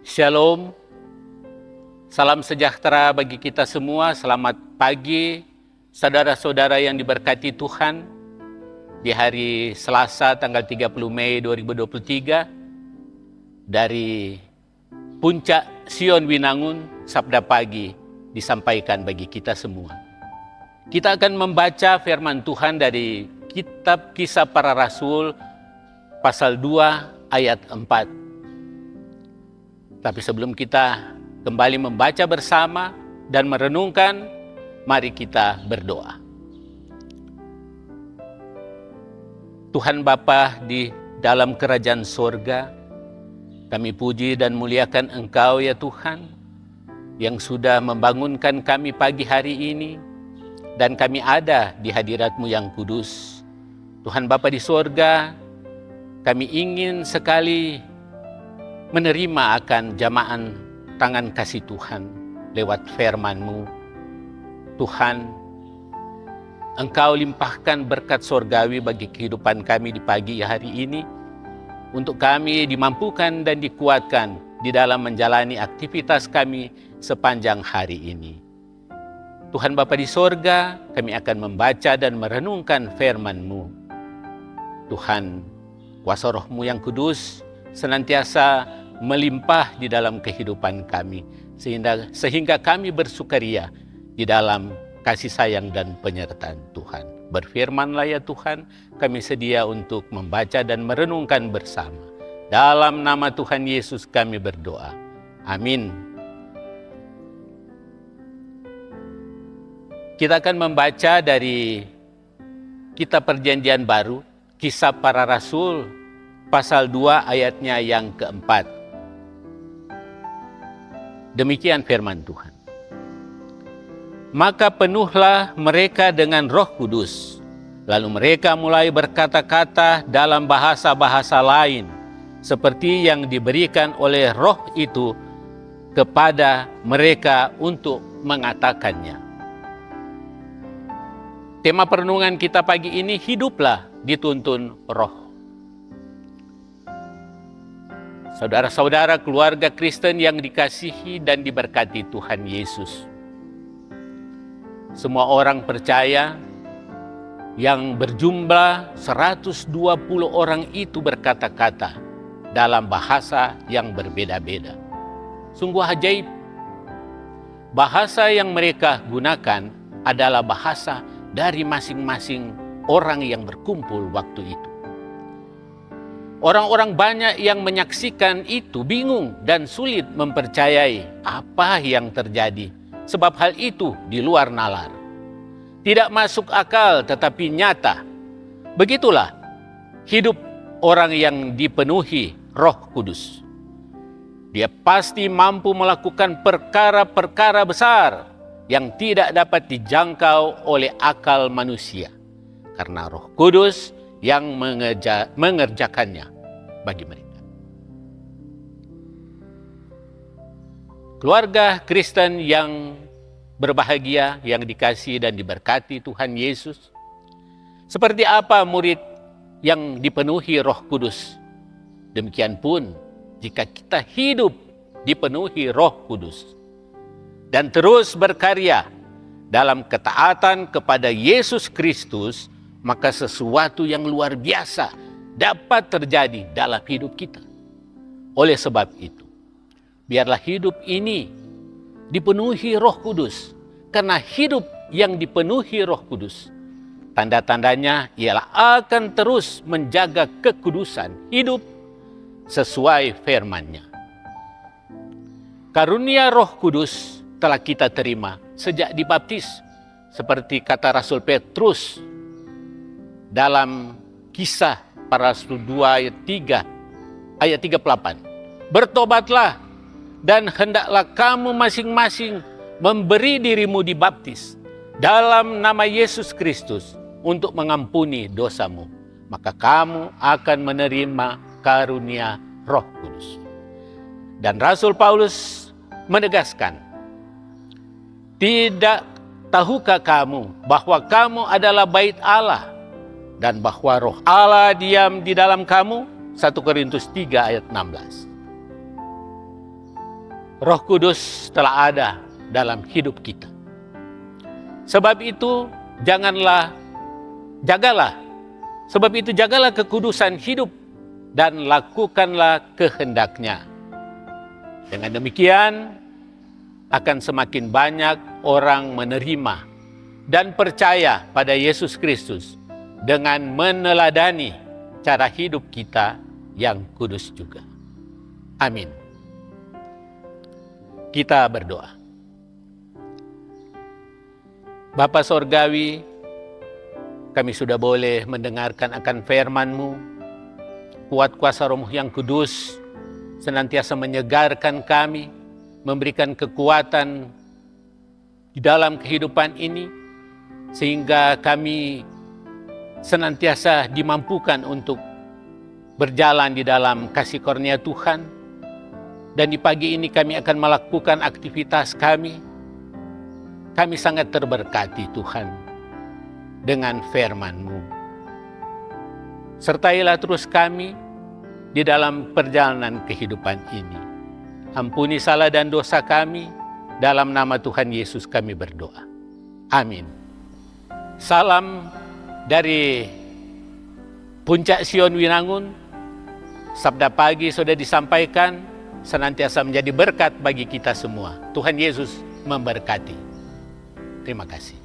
Shalom, salam sejahtera bagi kita semua. Selamat pagi, saudara-saudara yang diberkati Tuhan. Di hari Selasa tanggal 30 Mei 2023, dari Puncak Sion Winangun, Sabda Pagi disampaikan bagi kita semua. Kita akan membaca firman Tuhan dari Kitab Kisah Para Rasul, pasal 2 ayat 4. Tapi sebelum kita kembali membaca bersama dan merenungkan, mari kita berdoa. Tuhan Bapa di dalam kerajaan sorga, kami puji dan muliakan Engkau ya Tuhan, yang sudah membangunkan kami pagi hari ini, dan kami ada di hadirat-Mu yang kudus. Tuhan Bapa di sorga, kami ingin sekali menerima akan jamaan tangan kasih Tuhan lewat firman-Mu. Tuhan, Engkau limpahkan berkat sorgawi bagi kehidupan kami di pagi hari ini, untuk kami dimampukan dan dikuatkan di dalam menjalani aktivitas kami sepanjang hari ini. Tuhan Bapa di sorga, kami akan membaca dan merenungkan firman-Mu. Tuhan, kuasa Roh-Mu yang kudus senantiasa melimpah di dalam kehidupan kami, sehingga kami bersukaria di dalam kasih sayang dan penyertaan Tuhan. Berfirmanlah ya Tuhan, kami sedia untuk membaca dan merenungkan bersama. Dalam nama Tuhan Yesus kami berdoa. Amin. Kita akan membaca dari Kitab Perjanjian Baru, Kisah Para Rasul, pasal 2 ayatnya yang keempat. Demikian firman Tuhan. Maka penuhlah mereka dengan Roh Kudus. Lalu mereka mulai berkata-kata dalam bahasa-bahasa lain, seperti yang diberikan oleh Roh itu kepada mereka untuk mengatakannya. Tema perenungan kita pagi ini, hiduplah dituntun Roh. Saudara-saudara keluarga Kristen yang dikasihi dan diberkati Tuhan Yesus. Semua orang percaya yang berjumlah 120 orang itu berkata-kata dalam bahasa yang berbeda-beda. Sungguh ajaib. Bahasa yang mereka gunakan adalah bahasa dari masing-masing orang yang berkumpul waktu itu. Orang-orang banyak yang menyaksikan itu bingung dan sulit mempercayai apa yang terjadi, sebab hal itu di luar nalar. Tidak masuk akal tetapi nyata. Begitulah hidup orang yang dipenuhi Roh Kudus. Dia pasti mampu melakukan perkara-perkara besar yang tidak dapat dijangkau oleh akal manusia, karena Roh Kudus yang mengerjakannya bagi mereka. Keluarga Kristen yang berbahagia, yang dikasihi dan diberkati Tuhan Yesus, seperti apa murid yang dipenuhi Roh Kudus? Demikian pun jika kita hidup dipenuhi Roh Kudus dan terus berkarya dalam ketaatan kepada Yesus Kristus, maka sesuatu yang luar biasa dapat terjadi dalam hidup kita. Oleh sebab itu, biarlah hidup ini dipenuhi Roh Kudus. Karena hidup yang dipenuhi Roh Kudus, tanda-tandanya ialah akan terus menjaga kekudusan hidup sesuai firman-Nya. Karunia Roh Kudus telah kita terima sejak dibaptis, seperti kata Rasul Petrus dalam Kisah Para Rasul 2 ayat 38. Bertobatlah dan hendaklah kamu masing-masing memberi dirimu dibaptis dalam nama Yesus Kristus untuk mengampuni dosamu. Maka kamu akan menerima karunia Roh Kudus. Dan Rasul Paulus menegaskan, tidak tahukah kamu bahwa kamu adalah bait Allah dan bahwa Roh Allah diam di dalam kamu? 1 Korintus 3 ayat 16. Roh Kudus telah ada dalam hidup kita. Sebab itu jagalah kekudusan hidup dan lakukanlah kehendaknya. Dengan demikian akan semakin banyak orang menerima dan percaya pada Yesus Kristus dengan meneladani cara hidup kita yang kudus juga. Amin. Kita berdoa. Bapa Sorgawi, kami sudah boleh mendengarkan akan firman-Mu. Kuat kuasa Roh yang kudus senantiasa menyegarkan kami, memberikan kekuatan di dalam kehidupan ini, sehingga kami senantiasa dimampukan untuk berjalan di dalam kasih karunia Tuhan. Dan di pagi ini kami akan melakukan aktivitas kami. Kami sangat terberkati Tuhan dengan firman-Mu. Sertailah terus kami di dalam perjalanan kehidupan ini. Ampuni salah dan dosa kami, dalam nama Tuhan Yesus kami berdoa. Amin. Salam dari Puncak Sion Winangun. Sabda pagi sudah disampaikan, senantiasa menjadi berkat bagi kita semua. Tuhan Yesus memberkati. Terima kasih.